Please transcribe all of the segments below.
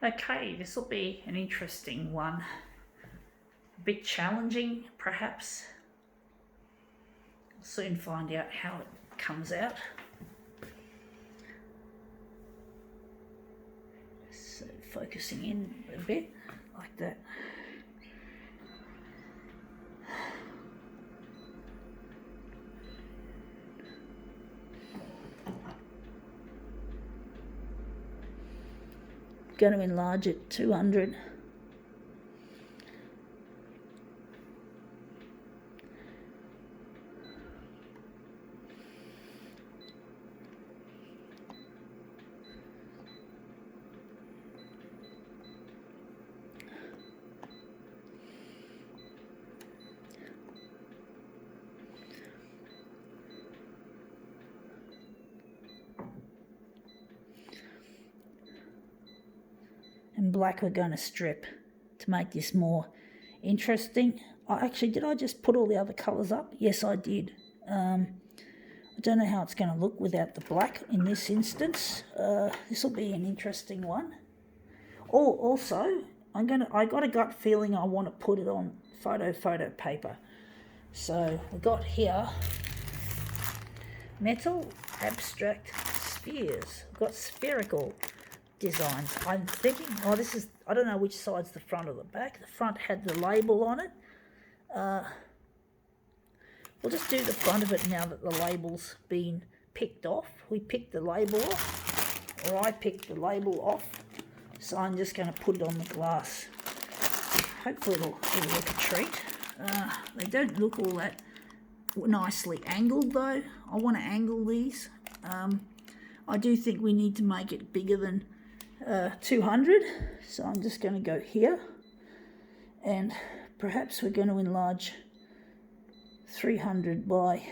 Okay, this will be an interesting one. A bit challenging, perhaps. We'll soon find out how it comes out. So focusing in a bit, like that. Going to enlarge it 200. And black we're going to strip to make this more interesting. Did I just put all the other colours up? Yes, I did. I don't know how it's going to look without the black in this instance. This will be an interesting one. Oh, also, I got a gut feeling I want to put it on photo paper. So we got here metal abstract spheres. We've got spherical designs. I'm thinking, I don't know which side's the front or the back. The front had the label on it. We'll just do the front of it now that the label's been picked off. We picked the label off, or I picked the label off. So I'm just going to put it on the glass. Hopefully it'll look a treat. They don't look all that nicely angled though. I want to angle these. I do think we need to make it bigger than 200, so I'm just going to go here, and perhaps we're going to enlarge 300 by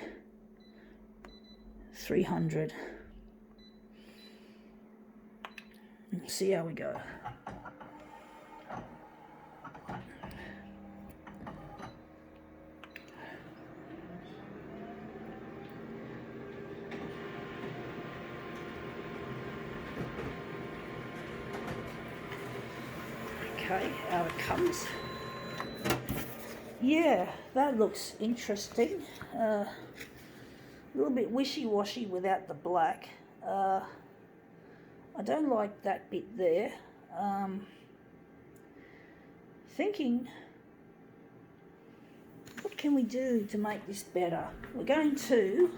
300 and see how we go. Okay, out it comes. Yeah, that looks interesting. A little bit wishy-washy without the black. I don't like that bit there. Thinking, what can we do to make this better? We're going to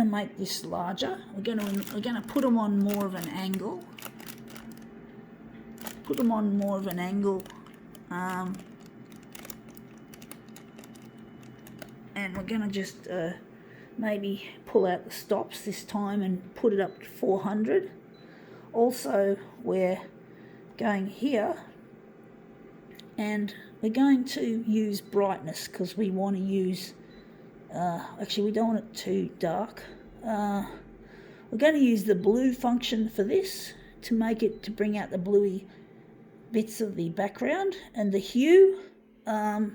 make this larger. We're going to put them on more of an angle. And we're going to just maybe pull out the stops this time and put it up to 400. Also, we're going here and we're going to use brightness because we want to use, we don't want it too dark. We're going to use the blue function for this to bring out the bluey bits of the background, and the hue, we'll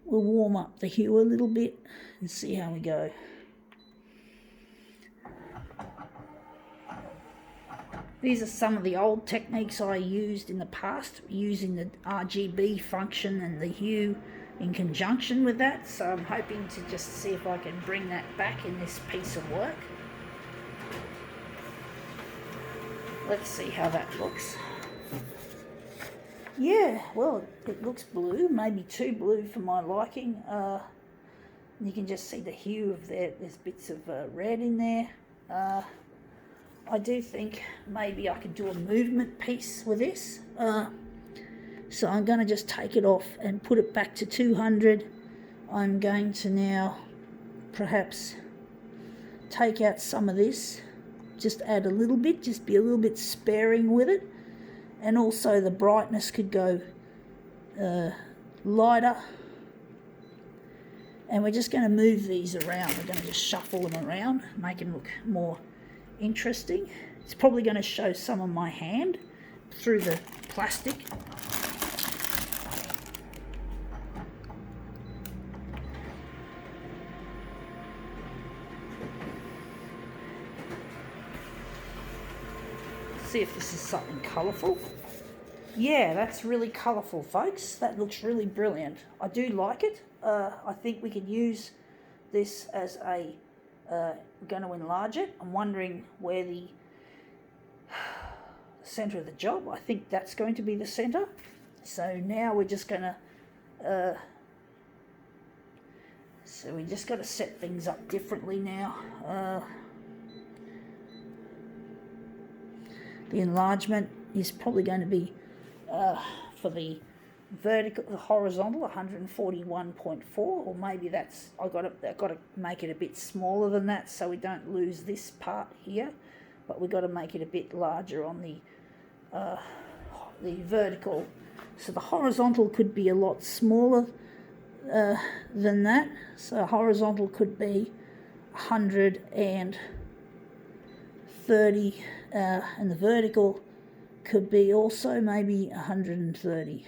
warm up the hue a little bit and see how we go. These are some of the old techniques I used in the past, using the RGB function and the hue in conjunction with that, so I'm hoping to just see if I can bring that back in this piece of work. Let's see how that looks. Yeah, well, it looks blue, maybe too blue for my liking. You can just see the hue of there's bits of red in there. I do think maybe I could do a movement piece with this. So I'm going to just take it off and put it back to 200. I'm going to now perhaps take out some of this, just add a little bit, just be a little bit sparing with it. And also the brightness could go lighter. And we're just going to move these around. We're going to just shuffle them around, make them look more interesting. It's probably going to show some of my hand through the plastic. see if this is something colourful. Yeah, that's really colourful, folks. That looks really brilliant. I do like it. I think we could use this as a, we're going to enlarge it. I'm wondering where the centre of the job, I think that's going to be the centre. So now we're just going to, so we just got to set things up differently now. The enlargement is probably going to be for the vertical, the horizontal, 141.4, or maybe that's I've got to make it a bit smaller than that so we don't lose this part here. But we've got to make it a bit larger on the vertical. So the horizontal could be a lot smaller than that. So horizontal could be 130, and the vertical could be also maybe 130.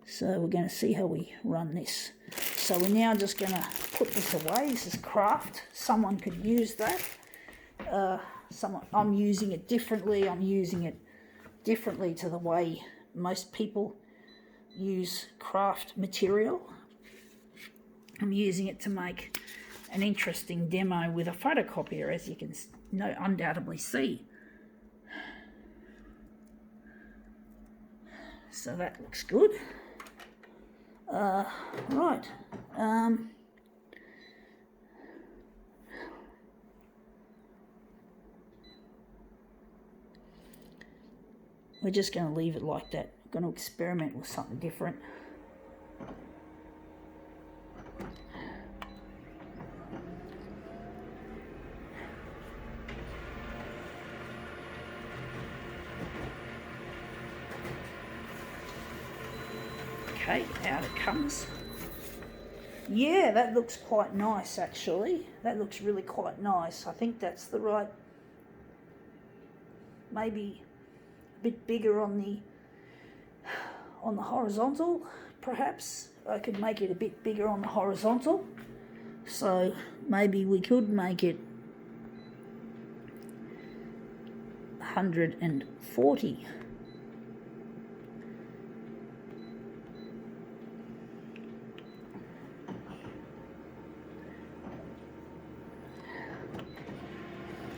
So we're going to see how we run this. So we're now just going to put this away. This is craft. Someone could use that. I'm using it differently. I'm using it differently to the way most people use craft material. I'm using it to make an interesting demo with a photocopier, as you can undoubtedly see. So that looks good. Right. We're just going to leave it like that. I'm going to experiment with something different. Okay, out it comes. Yeah, that looks quite nice actually. That looks really quite nice. I think that's the right, maybe a bit bigger on the horizontal, perhaps. I could make it a bit bigger on the horizontal. So maybe we could make it 140.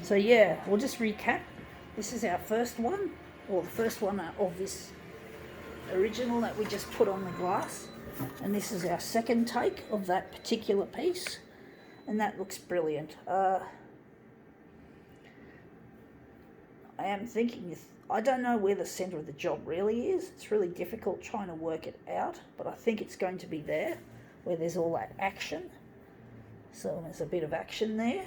So yeah, we'll just recap. This is our first one, or the first one of this original that we just put on the glass. And this is our second take of that particular piece. And that looks brilliant. I am thinking, I don't know where the centre of the job really is. It's really difficult trying to work it out, but I think it's going to be there, where there's all that action. So there's a bit of action there.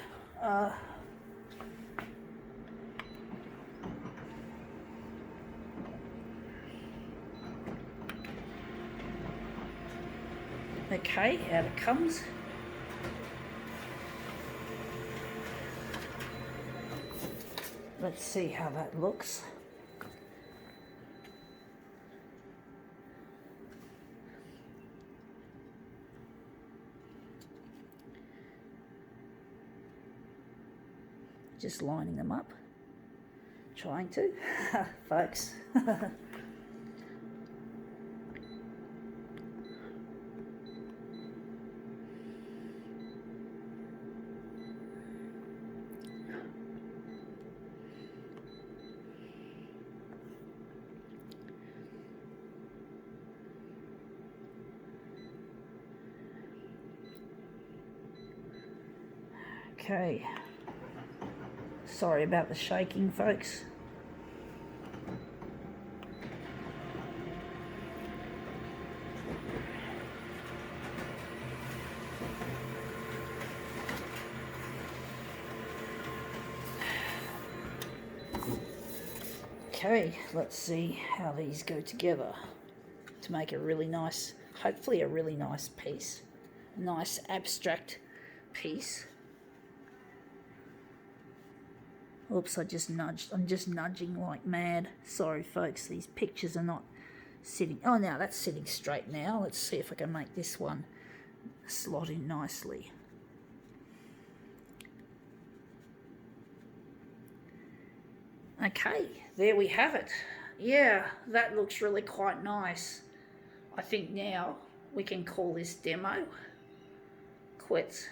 Okay, out it comes. Let's see how that looks. Just lining them up. Trying to, folks. Okay, sorry about the shaking, folks. Okay, let's see how these go together to make a really nice, hopefully a really nice piece, a nice abstract piece. Oops, I just nudged. I'm just nudging like mad. Sorry, folks, these pictures are not sitting. Oh, now that's sitting straight now. Let's see if I can make this one slot in nicely. Okay, there we have it. Yeah, that looks really quite nice. I think now we can call this demo quits.